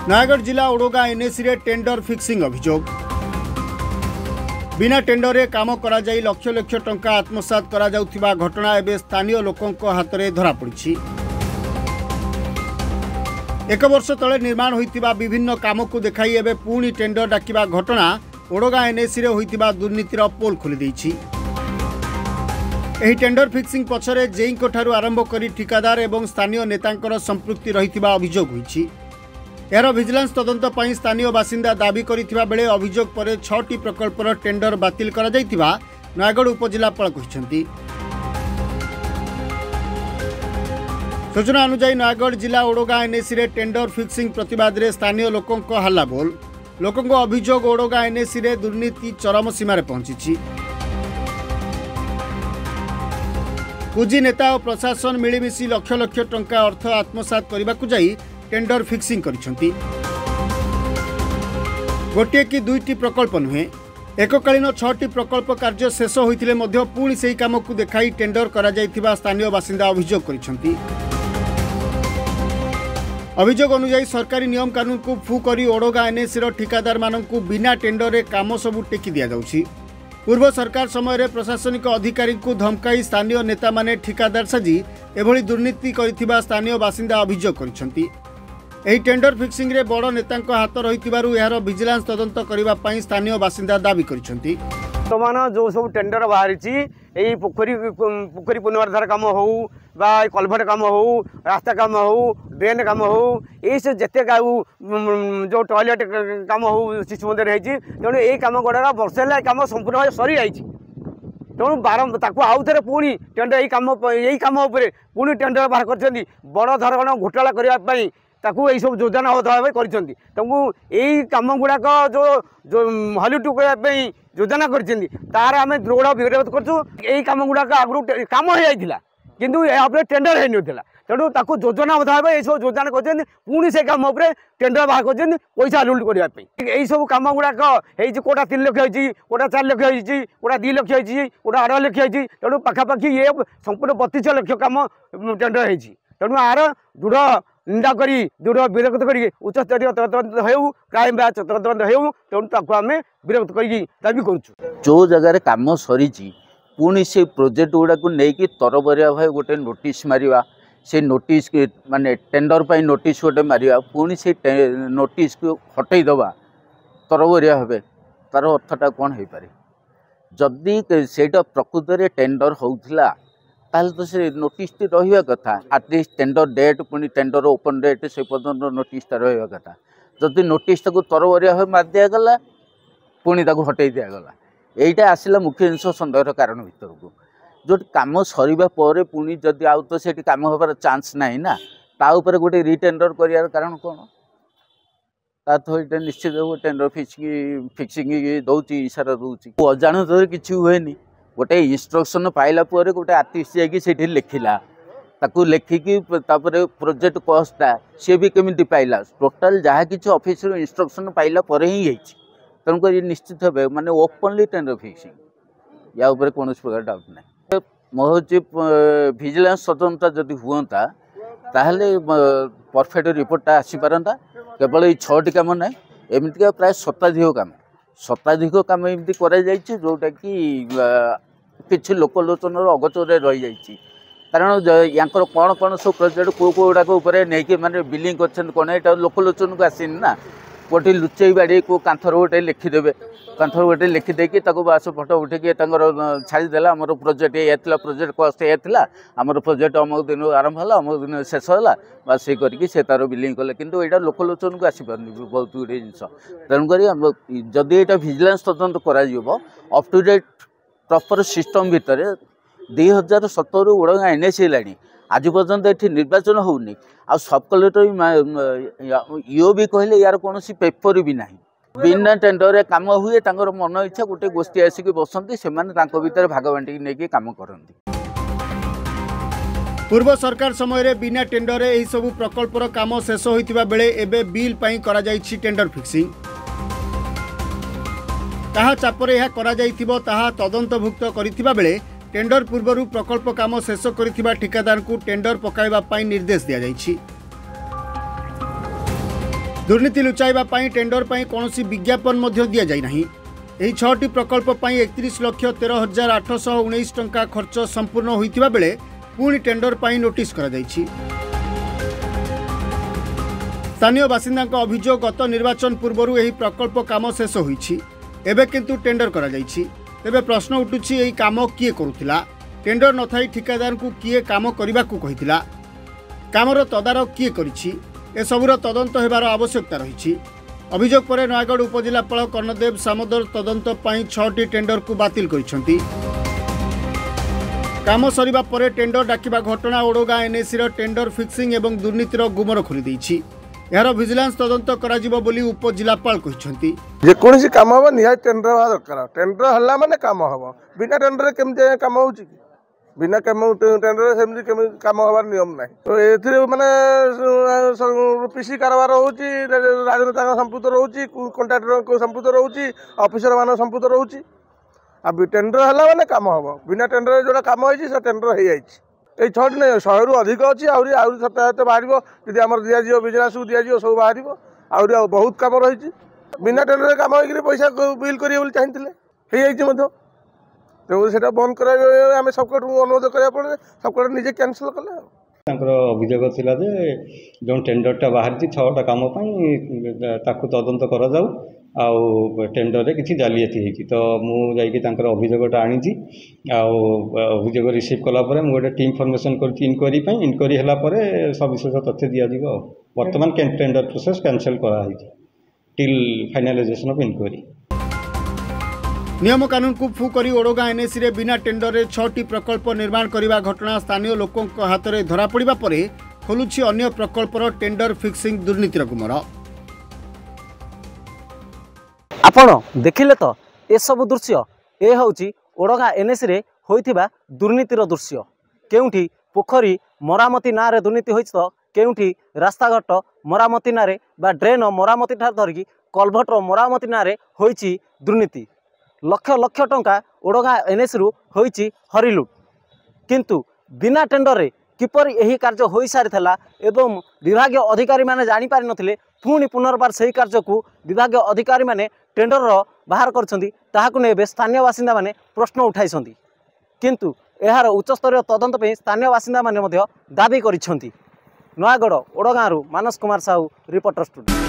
नयागढ़ जिला ओडगाँ एनएसी रे tender fixing अभियोग। बिना टेंडर रे काम करा जाई लक्ष लक्ष टंका आत्मसात करा जाउथिबा घटना एबे स्थानीय लोकंक हाथ में धरा पड़ी। एक वर्ष तले निर्माण होइतिबा विभिन्न काम को देखाई एबे पुणी टेंडर डाकिबा घटना ओडगाँ एनएसी रे होइतिबा दुर्नीतिर पोल खोली देइछि। एही टेंडर फिक्सिंग पछरे जेईंको ठारू आरंभ करी ठिकादार एवं स्थानीय नेतांकर संपृक्ति रहितिबा अभियोग होइछि। यार विजिलेंस तदंत पई स्थानीय बासिंदा दाबी करिथिबा बेले अभियोग परे 6टी प्रकल्पर टेंडर बातिल करा जाइतिबा नयागढ़ उपजिलापाल कहिसंती। सूचना अनुसार नयागढ़ जिला ओडगाँ एनएसी रे टेंडर फिक्सिंग प्रतिवाद रे स्थानीय लोकंक हल्ला बोल। लोकंक अभियोग ओडगाँ एनएसी रे दुर्नीति चरम सीमा रे पहुंची। पुंजी नेता और प्रशासन मिलमिशी लक्ष लक्ष टंका अर्थ आत्मसात करने को जाई टेंडर फिक्सिंग करिसेंती। गोटे कि दुईटी प्रकल्प नुहे एककालीन 6टी प्रकल्प कार्य शेष होइतिले मध्य पुणी सेही काम को देखाई टेंडर करा जाइथिबा स्थानीय बासिंदा अभियोग करिसेंती। अभियोग अनुसार सरकारी नियम कानून को फू करी ओडगाँ एनएसी रो ठिकादार माननकु बिना टेंडर रे काम सबु टेकी दिया जाउछि। पूर्व सरकार समय रे प्रशासनिक अधिकारी को धमकाई स्थानीय नेता माने ठिकादार साजी एभली दुर्नीति करिथिबा स्थानीय बासिंदा अभियोग करिसेंती। एही टेंडर फिक्सिंग रे बड़ नेतांक हाथ रहितिबारु एहार विजिलेंस तदंत करिबा पई स्थानीय बासिंदा दाबी करिसेंती। वर्तमान जो सब टेंडर बाहरी यही पोखरी पुनर्धार कम हो कलभट कम हो रास्ता कम हो ड्रेन कम हो यही सब जिते जो टॉयलेट कम हो शिशु मंदिर होती तेणु यही कम गुड़ा वर्षे कम संपूर्ण सरी जाइए तेणु बारंबार आउ थे पुणी टेंडर यही कम पुणी टेंडर बाहर कर बड़ धरण घोटाला करने यही सब योजना यही कम गुड़ाक जो जो हल्टू करने योजना कर आम दृढ़ विरोध कर कम गुड़ाक आगु कम हो जाता किंतु यहाँ टेंडर हो नाला तेणु योजना भाव ये सब योजना कर पुणी से कम टेंडर बाहर कर पैसा लुट करने यही सब कम गुड़ाक कोटा 3 लाख होती कोटा 4 लाख होती कोटा 2 लाख होती कोटा 8 लाख होती तेणु पखापाखि ये संपूर्ण 32 लाख कम टेंडर होती तेणु आर दृढ़ निंदा करी दृढ़ विरोध कर उच्च स्तरीय तदंत हो क्राइम ब्रांच तदंत हो तेणु आम विरोध कर दाबी करूँ। जो जगार कम सरी पुणी से प्रोजेक्ट गुड़ा को लेकिन तरबरिया भाई गोटे नोटिस मारिबा से नोटिस माने टेंडर पाई नोटिस गोटे मारिबा पुणी से नोटिस को हटई दबा तरबरिया भावे तार अर्थटा कौन हो पारे जदि सेटा प्रकृत में टेंडर होउथिला ताल तो से नोटिस रहा कथा आटलिस्ट टेंडर डेट पुणी टेंडर ओपन डेट से पर्यटन नोटिस रहा कथा जदि नोटिस तरबरिया भाव मार दिगला पुणी हटई दिगला यहीटा आसला मुख्य जिनस सन्देहर कारण भर को जो कम सरीबा पर पुणी जदि आउ तो से कम होबार चांस ना ना ता ऊपर गोटे रिटेंडर करार कारण कौन ता तो ये निश्चित टेंडर फिक्सिंग दौर इशारा दूसरी अजाण किसी हुए गोटे इंस्ट्रक्शन पाइला पर गोटे आर्टिस्ट जाकि लिखिला ताकू लेखिकी प्रोजेक्ट कस्टा सी भी केमी पाइला टोटाल जहाँ कि ऑफिस इंस्ट्रक्शन पाइला पर ही तेणुक निश्चित भाव माने ओपनली टेंडर फिक्सिंग या कौन प्रकार डाउट ना मोहर विजिलेंस तदंत जदि हुआ ताहले परफेक्ट रिपोर्टा आसीपारता केवल ये 6टी कम ना एमती प्राय शताधिक कम एमती जोटा कि किसी लोकलोचन अगोचर रही जाइए कारण यांकर कौन कौन सब प्रोजेक्ट कौ गुड़ाक नहीं माने बिलिंग कर लोकलोचन को आसनी ना गोटे लुचई बाड़ी को कांथर गोटे लिखिदेवे कांथर गोटे लिखिदेकी बास फटो उठेकी छाड़देला आम प्रोजेक्ट ये प्रोजेक्ट कस्ट ये आम प्रोजेक्ट अमुक दिन आरंभ है अमुक दिन शेष है बास ये करके तार बिलिंग कले किंतु यहाँ लोकलोचन को आसपार बहुत गुड़े जिन तेणुक जदि यहाँ विजिलेंस तदंत कर up to date proper system भितर 2017 ओडगाँ एनएसी लाणी आज पर्यंत ये निर्वाचन होनी आ सब कलेक्टर यो भी कहले यार कौन पेपर भी ना बिना टेंडर काम हुए मन इच्छा गोटे गोष्ठी आसिक बसती से भर भाग बांटी नहीं कम करती। पूर्व सरकार समय रे बिना टेंडर यही सबु प्रकल्पर काम शेष होइतिबा बेले एबे बिल पई करा जाइछि टेंडर फिक्सिंग कहा चापरे यह करा जाइथिबो ताहा तदंतभुक्त करिथिबा बेले टेंडर पूर्व प्रकल्प काम शेष करिथिबा ठिकादार को टेंडर पकाइबा पई निर्देश दिया जाइछि। दुर्नीति लुचाइबा पाई टेंडर पाई कौनसी विज्ञापन मध्य दिया जाई नहीं। एही 6टी प्रकल्प पाई 31,13,819 टंका खर्च संपूर्ण होइतिबा बेले पुणी टेंडर पाई नोटिस करा जाइछि। स्थानीय बासिंदा अभियोग गत निर्वाचन पूर्व यही प्रकल्प काम शेष होइछि, एबे किंतु टेंडर करा जाइछि। तेबे प्रश्न उठुछि एही काम किए करुथिला? टेंडर न थाई ठिकादार को किए काम करबा को कहिथिला? कामर तदारक किए करिछि? ए सबुर तदंत हेबार आवश्यकता रहिछि। अभियोग पर नयागढ़ उपजिलापाल कर्णदेव सामोदर तदंत पाई 6टी टेंडर को बातिल करिसेंती। काम सरिबा परे टेंडर डाकिबा घटना ओडगाँ एनएसी रो टेंडर फिक्सिंग एवं दुर्नीतिर गुमर खोली दैछि। यार विजिलेंस तदंत कराजिबो बोली उपजिलापाल कहिसेंती। जे कोनसी काम हो निहा टेंडर हवा दरकार। टेंडर हल्ला माने काम हबो। बिना टेंडर केमते काम होउछि कि? बिना काम टेंडर सेमती केम काम हबार नियम नाही। तो एथिरे माने पीसी कारबार होउछि, राजनेता संपुत रहउछि, कॉन्ट्रैक्टर को संपुत रहउछि, ऑफिसर मान संपुत रहउछि। अब टेंडर हल्ला माने काम हबो। बिना टेंडर जोडा काम होइछि से टेंडर हेइ आइछि। ए 6 नै 100 रु अधिक अछि। आउरी सप्ताहते बाहरिबो जदि हमर दिया जियो बिजनेस को दिया जियो सब बाहरिबो। आउरी बहुत काम रहिछि। बिना टेंडर काम होइकरी पैसा बिल करियो बोली चाहिथिले हेइ आइछि मधो। तो सेटा बंद करा आमे सबको अनुरोध करिया पड़े सबको निजे कैंसिल कले। तांकर अभियोग थिला जे जो टेंडरटा बाहरी 6टा काम ताकू तदंत करा जाऊ आउ टेंडर रे किछि जालियाती हेछि। तो मु जाईकि तांकर अभियोगटा आनिछि। आउ अभियोग रिसीव कला परे मु गोटे टीम फॉर्मेशन करछि इंक्वायरी हला परे सविशेष तथ्य दिया जिवो। वर्तमान टेंडर प्रोसेस कैंसिल करा हेछि टिल फाइनलाइजेशन ऑफ इंक्वायरी। नियम कानून को फू करी ओडगाँ एनएसी रे बिना टेंडर रे 6टी प्रकल्प निर्माण करने घटना स्थानीय लोकों हाथ में धरा पड़ा पर खोलुछि अन्य प्रकल्पर टेंडर फिक्सिंग दुर्नीतिर गुमर। आपण देखिले तो ए सब दृश्य ए हूँ ओडगाँ एनएसी रे होइथिबा दुर्नीतिर दृश्य। केउठी पोखरी मरामती ना रे दुर्नीति होइछ तो केउठी रास्ताघाट मरामती ना रे बा ड्रेन मरामती ठार धरिकी कलभटर मरामती ना रे होइछि दुर्नीति। लक्ष लक्ष टंका ओडगाँ एनएसी रु होइछि हरिलुट। किंतु बिना टेंडर रे किपरि एही कार्य होई सारिथला एवं विभागीय अधिकारी माने जानि पारि नथिले पुणी पुनर्बार सही कार्य को विभागीय अधिकारी माने टेंडर बाहर करछंती ताहाकु ने स्थानीय बासिंदा माने प्रश्न उठाइछंती। किंतु एहार उच्चस्तरीय तदंत पे स्थानीय बासिंदा माने मध्य दाबी करिछंती। नयागढ़ ओडगाँ रु मानस कुमार साहू रिपोर्टर स्टूडियो।